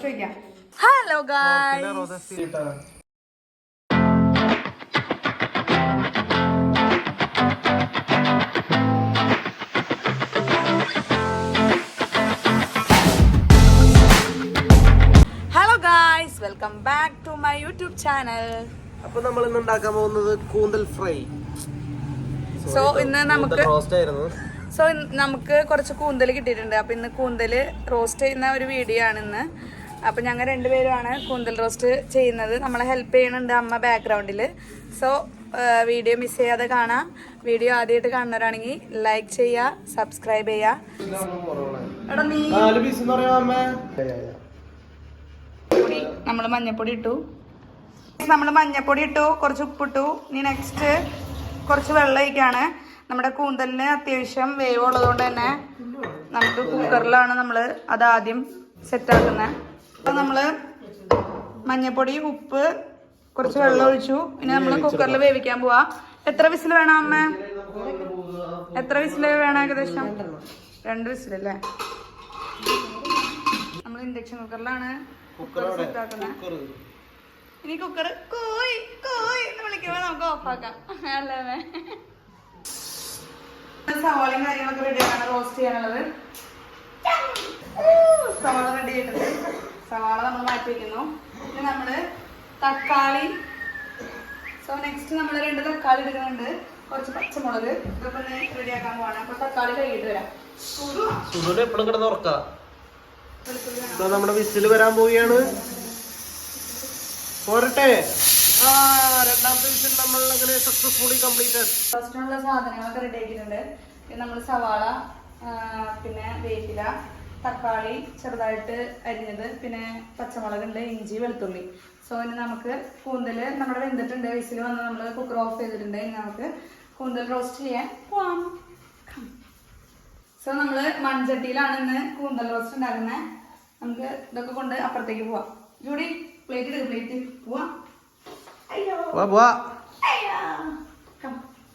Roast വയ്ക്കാം. Hello guys, welcome back to my YouTube channel. അപ്പൊ നമ്മൾ ഇന്ന് ഉണ്ടാക്കാൻ പോകുന്നത് കൂന്തൽ ഫ്രൈ. സോ ഇന്ന് നമുക്ക് കുറച്ച് കൂന്തൽ കിട്ടിയിട്ടുണ്ട്. അപ്പൊ ഇന്ന് കൂന്തൽ റോസ്റ്റ് ചെയ്യുന്ന ഒരു വീഡിയോ ആണ് ഇന്ന്. അപ്പൊ ഞങ്ങൾ രണ്ടുപേരുമാണ് കൂന്തൽ റോസ്റ്റ് ചെയ്യുന്നത്. നമ്മളെ ഹെൽപ്പ് ചെയ്യുന്നുണ്ട് അമ്മ ബാക്ക്ഗ്രൗണ്ടിൽ. സോ വീഡിയോ മിസ് ചെയ്യാതെ കാണാം. വീഡിയോ ആദ്യമായിട്ട് കാണുന്നവരാണെങ്കിൽ ലൈക്ക് ചെയ്യുക, സബ്സ്ക്രൈബ് ചെയ്യുക. നമ്മൾ മഞ്ഞപ്പൊടി ഇട്ടു, കുറച്ച് ഉപ്പിട്ടു. ഇനി നെക്സ്റ്റ് കുറച്ച് വെള്ളം ഒഴിക്കാണ്. നമ്മുടെ കൂന്തലിന് അത്യാവശ്യം വേവ് ഉള്ളതുകൊണ്ട് തന്നെ നമുക്ക് കുക്കറിലാണ് നമ്മൾ അത് ആദ്യം സെറ്റാക്കുന്നത്. അപ്പം നമ്മൾ മഞ്ഞപ്പൊടി, ഉപ്പ്, കുറച്ച് വെള്ളം ഒഴിച്ചു. ഇനി നമ്മൾ കുക്കറിൽ വേവിക്കാൻ പോവാ. എത്ര വിസിൽ വേണം അമ്മ? എത്ര വിസിൽ വേണം? ഏകദേശം 2 വിസിലല്ലേ? നമ്മൾ ഇൻഡക്ഷൻ കുക്കറിലാണ് കുക്കർ സെറ്റാക്കുന്നത്. ഇനി കുക്കർ കോയി കോയി എന്ന് വിളിക്കുമ്പോ നമുക്ക് ഓഫാക്കാം അല്ലേ? സവാളയും കാര്യങ്ങളൊക്കെ റെഡിയാണ് റോസ്റ്റ് ചെയ്യാനുള്ളത്. സവാള റെഡി ആയിട്ടുണ്ട്. സവാള നമ്മൾ മാറ്റി വെക്കുന്നു. ഇനി നമ്മള് തക്കാളി. സോ നെക്സ്റ്റ് നമ്മൾ 2 തക്കാളി എടുക്കുന്നുണ്ട്, കുറച്ച് പച്ചമുളക്. ഇതൊക്കെ റെഡിയാക്കാൻ പോവാണ്. അപ്പൊ തക്കാളി കഴുകിട്ട് വരാം. എപ്പോഴും കിടന്ന് ഉറക്കാം. നമ്മുടെ വിസിൽ വരാൻ പോവുകയാണ്. പോരട്ടെ. രണ്ടാമത്തെ വിസിൽ നമ്മൾ അങ്ങനെ സക്സസ്ഫുള്ളി കംപ്ലീറ്റഡ്. ഫസ്റ്റിനുള്ള സാധനങ്ങളൊക്കെ റെഡി ആക്കിയിട്ടുണ്ട്. നമ്മൾ സവാള, പിന്നെ വേപ്പില, തക്കാളി ചെറുതായിട്ട് അരിഞ്ഞത്, പിന്നെ പച്ചമുളക് ഉണ്ട്, ഇഞ്ചി, വെളുത്തുള്ളി. സോ ഇനി നമുക്ക് കൂന്തല് നമ്മുടെ വെന്തിട്ടുണ്ട്. വിസിൽ വന്ന് നമ്മൾ കുക്കർ ഓഫ് ചെയ്തിട്ടുണ്ട്. ഇനി നമുക്ക് കൂന്തൽ റോസ്റ്റ് ചെയ്യാൻ പോവാം. സോ നമ്മള് മൺചട്ടിയിലാണ് ഇന്ന് കൂന്തൽ റോസ്റ്റ് ഉണ്ടാക്കുന്നത്. നമുക്ക് ഇതൊക്കെ കൊണ്ട് അപ്പുറത്തേക്ക് പോവാം. ജൂഡി പ്ലേറ്റ് എടുക്കും. പ്ലേറ്റ് പോവാം.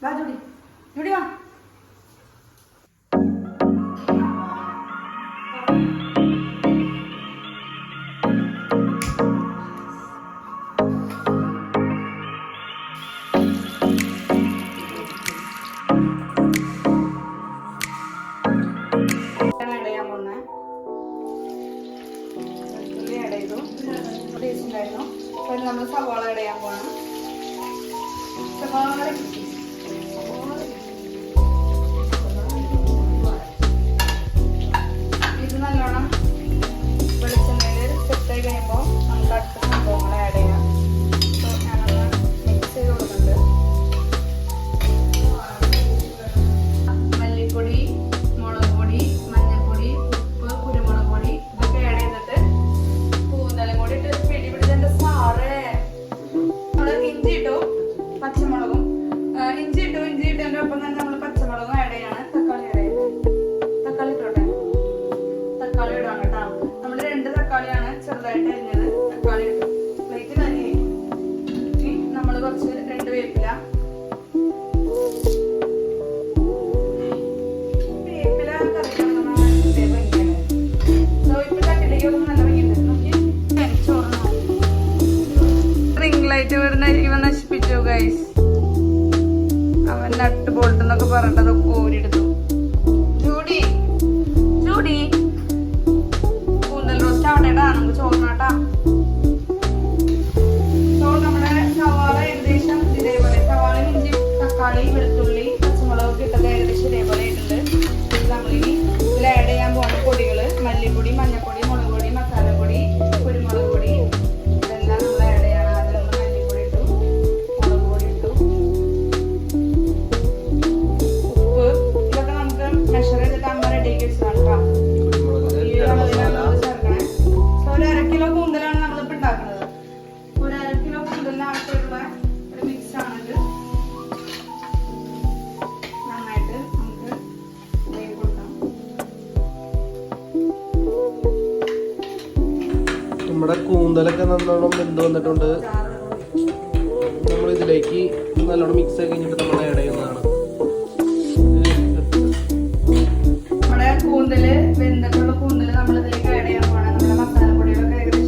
വാ ജൂഡി, ജൂഡി വാ. നമ്മൾ സവാള ഇടയാൻ പോണം. ഇത് നല്ലോണം വെളിച്ചെണ്ണയിൽ സെറ്റായി കഴിയുമ്പോൾ നമുക്ക് അടുത്ത സംഭവങ്ങൾ ആഡ് ചെയ്യാം. സോ ഞാനൊന്ന് മിക്സ് ചെയ്ത് കൊടുക്കുന്നുണ്ട്. മല്ലിപ്പൊടി, മുളക് പൊടി, മഞ്ഞൾപ്പൊടി, ഉപ്പ്, കുരുമുളക് പൊടി ഇതൊക്കെ ആഡ് ചെയ്തിട്ട് കൂന്തലും കൂടി ഇട്ട് പിടി പിടിച്ചതിന്റെ സാറേ. ഇഞ്ചി ഇട്ടു, പച്ചമുളകും ഇഞ്ചി ഇട്ടതിന്റെ ഒപ്പം തന്നെ നമ്മൾ പച്ചമുളകും ആഡ് ചെയ്യാണ്. തക്കാളി ആഡ് ചെയ്ത് തക്കാളി ഇട്ടോട്ടെ. തക്കാളി ഇടാണ് കേട്ടോ. നമ്മൾ 2 തക്കാളിയാണ് ചെറുതായിട്ട് അരിഞ്ഞത്. തക്കാളി ഇട്ടു. പ്ലേറ്റ് തന്നെ നമ്മൾ കുറച്ച് 2 വേപ്പില. വേപ്പില കറിക്കണം ഭംഗിയാണ്. ഇപ്പൊ ചട്ടിലേക്ക് നല്ല ഭംഗിയുണ്ട്. നോക്കി റിംഗ് ലൈറ്റ് വരുന്ന ഇവ നശിപ്പിച്ചു ഗൈസ്. അവൻ നട്ട് ബോൾട്ട് എന്നൊക്കെ പറഞ്ഞിട്ടതൊക്കെ ഓരിയെടുത്തു. ജൂഡി ജൂഡി കൂന്തൽ റോസ്റ്റ് ആവട്ടേട്ടാ, നമുക്ക് ചോറിനാട്ടാ. ചോറ് നമ്മുടെ സവാള ഏകദേശം ഇതേപോലെ, സവാള, ഇഞ്ചി, തക്കാളി, വെളുത്തുള്ളി, പച്ചമുളകൊക്കെ ഇട്ടത് ഏകദേശം ഇതേപോലെ ആയിട്ടുണ്ട്. നമ്മളിനി ഇതിൽ ആഡ് ചെയ്യാൻ പോകുന്ന പൊടികള് മല്ലിപ്പൊടി, മഞ്ഞൾപ്പൊടി, മുളക് പൊടി, മസാലപ്പൊടി, കുരുമുളക് പൊടി ഇതെല്ലാം നമ്മൾ ആഡ് ചെയ്യണം. ആദ്യം മല്ലിപ്പൊടി ഇട്ടു, മുളക് പൊടി ഇട്ടു, ഉപ്പ്. ഇതൊക്കെ നമുക്ക് മെഷർ ചെയ്തിട്ട് അമ്മ റെഡിയാക്കി വെച്ചതാണ് കേട്ടോ. ചേർക്കണേ. സോ 1/2 കിലോ കൂന്തലാണ് നമ്മളിപ്പോൾ ഉണ്ടാക്കുന്നത്. 1/2 കിലോ കൂന്തലിന് ആവശ്യമുള്ള ഒരു മിക്സ് ആണിത്. നന്നായിട്ട് നമുക്ക് വേവ് കൊടുക്കാം. നമ്മുടെ കൂന്തലൊക്കെ നല്ലോണം വെന്ത് വന്നിട്ടുണ്ട്. നമ്മൾ ഇതിലേക്ക് നല്ലോണം മിക്സ് ആക്കി കഴിഞ്ഞിട്ട് നമ്മൾ ആഡ് ചെയ്യുന്നതാണ്. നമ്മുടെ കൂന്തല് വെന്തിട്ടുള്ള കൂന്തല് നമ്മൾ ഇതിലേക്ക് ആഡ് ചെയ്യാൻ പോകണം. നമ്മുടെ മസാലപ്പൊടികളൊക്കെ ഏകദേശം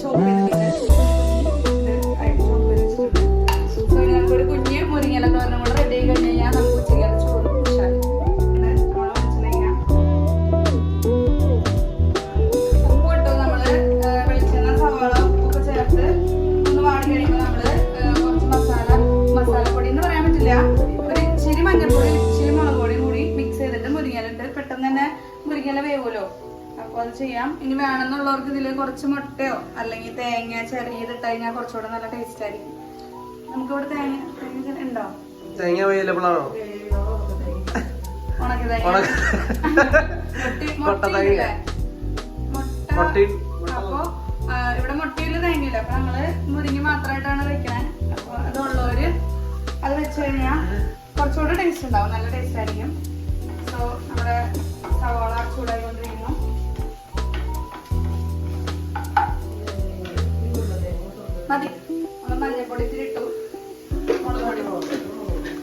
ചോപ്പ് ചെയ്തിട്ടുണ്ട്. നമുക്കൊരു കുഞ്ഞ് മുരിങ്ങയില തോരനും കൂടെ റെഡി ആയി കഴിഞ്ഞ് കഴിഞ്ഞാൽ നമുക്ക് ഉച്ചയ്ക്ക് ചോറ് കുടിച്ചാൽ ഉപ്പ് ഇട്ടു. നമ്മള് വെളിച്ചെണ്ണ സവാള ഉപ്പൊക്കെ ചേർത്ത് ഒന്ന് വാടി കഴിയുമ്പോൾ നമ്മള് കുറച്ച് മസാലപ്പൊടി എന്ന് പറയാൻ പറ്റില്ല, ഒരു ഇച്ചിരി മഞ്ഞൾപ്പൊടി ഇച്ചിരി മുളക് പൊടിയും കൂടി മിക്സ് ചെയ്തിട്ട് മുരിങ്ങയില ഇട്ട് പെട്ടെന്ന് തന്നെ മുരിങ്ങയില വേവുമല്ലോ. അപ്പൊ അത് ചെയ്യാം. ഇനി വേണമെന്നുള്ളവർക്ക് ഇതിൽ കുറച്ച് മുട്ടയോ അല്ലെങ്കിൽ തേങ്ങ ചെറിയതിട്ട് കഴിഞ്ഞാൽ കുറച്ചുകൂടെ നല്ല ടേസ്റ്റ് ആയിരിക്കും. നമുക്കിവിടെ തേങ്ങ ഉണ്ടോ? തേങ്ങ അവൈലബിൾ ആണോ? ഉണക്കി തേങ്ങ അപ്പൊ ഇവിടെ മുട്ടയില് തേങ്ങയില്ല. അപ്പൊ നമ്മള് മുരിങ്ങ മാത്രമായിട്ടാണ് വെക്കണേ. അപ്പൊ അതുള്ളവര് അത് വെച്ച് കഴിഞ്ഞാൽ കുറച്ചുകൂടെ ടേസ്റ്റ് ഉണ്ടാവും, നല്ല ടേസ്റ്റ് ആയിരിക്കും. സോ നമ്മുടെ സവാള ചൂടായിക്കൊണ്ടിരിക്കുന്നു. മതി. നമ്മൾ മഞ്ഞൾപ്പൊടി ഇട്ടു, മുളക് പൊടി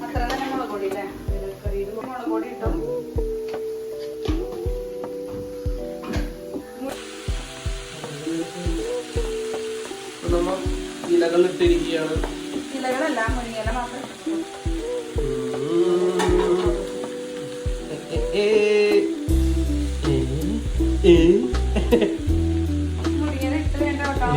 അത്ര തന്നെ മുളക് പൊടി അല്ലേ, മുളക് പൊടി ഇട്ടു. നമ്മ ഇലകൾ ഇട്ടിരിക്കുകയാണ്. ഇലകളല്ല, മുരിങ്ങയില മാത്രം. മുരിങ്ങയില ഇട്ട് വേണ്ട കേട്ടോ.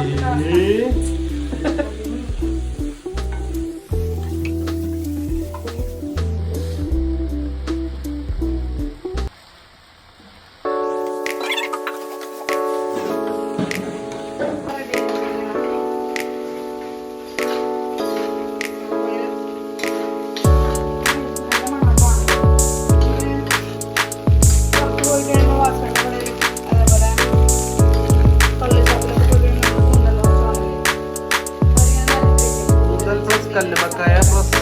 കല്ലുമക്കായ പ്ലസ്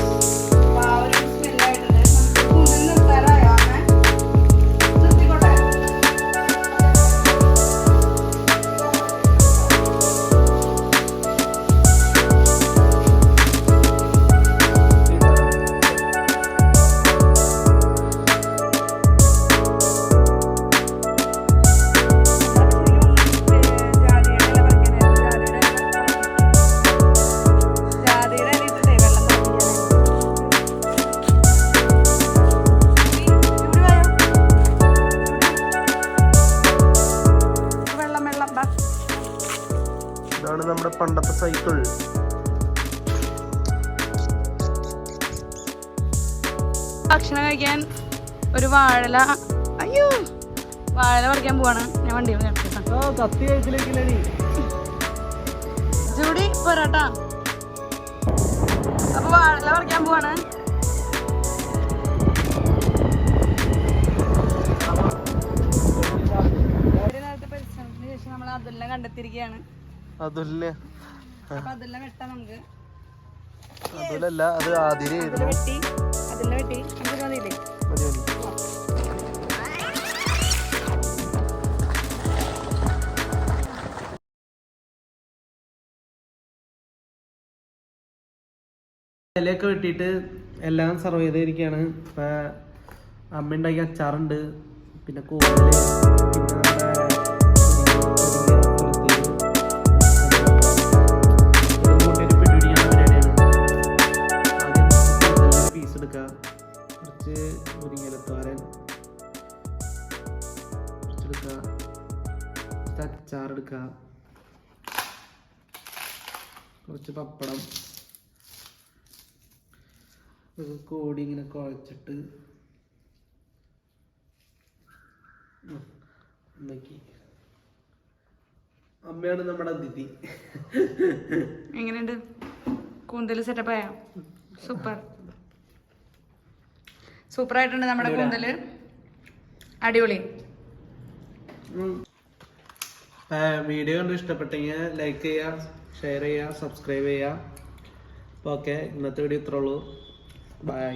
ഇതാണ് നമ്മുടെ പണ്ടത്തെ സൈക്കിൾ. ഭക്ഷണം കഴിക്കാൻ ഒരു വാഴല, അയ്യോ വാഴല പറിക്കാൻ പോവാണ്. ഞാൻ വണ്ടി ജൂഡി പോരാട്ടാ. അപ്പൊ വാഴല പറിക്കാൻ പോവാണ്. ഒരു നേരത്തെ പരിശ്രമത്തിന് ശേഷം നമ്മൾ അതെല്ലാം കണ്ടെത്തിയിരിക്കുകയാണ്. അതുല്ലേ? അപ്പൊ അതെല്ലാം വെട്ടാം നമുക്ക്. അതുലല്ല, അത് ആതിരയായിരുന്നു. വെട്ടി അതെല്ലാം വെട്ടി നമുക്ക് മതിയില്ലേ? മതി മതി. ഇലയൊക്കെ വെട്ടിയിട്ട് എല്ലാം സർവ് ചെയ്തിരിക്കുകയാണ്. ഇപ്പം അമ്മ ഉണ്ടാക്കിയ അച്ചാറുണ്ട്, പിന്നെ കൂന്തല്, പിന്നെ പീസ് എടുക്കുക, കുറച്ച് മുരിങ്ങയിലത്തോരൻ കുറച്ചെടുക്കുക, കുറച്ച് അച്ചാറെടുക്കുക, കുറച്ച് പപ്പടം, കോടി ഇങ്ങനെ കുഴച്ചിട്ട് നോക്കി. അമ്മയാണ് നമ്മുടെ അതിഥി. എങ്ങനെയുണ്ട്? കൂന്തല് സെറ്റപ്പ് ആയോ? സൂപ്പർ സൂപ്പർ ആയിട്ടുണ്ട് നമ്മുടെ കൂന്തല്, അടിപൊളി. വീഡിയോ കണ്ട് ഇഷ്ടപ്പെട്ടെങ്കിൽ ലൈക്ക് ചെയ്യുക, ഷെയർ ചെയ്യുക, സബ്സ്ക്രൈബ് ചെയ്യുക. അപ്പോൾ ഓക്കെ, ഇന്നത്തെ വീഡിയോ ഇത്രേ ഉള്ളൂ. ബൈ.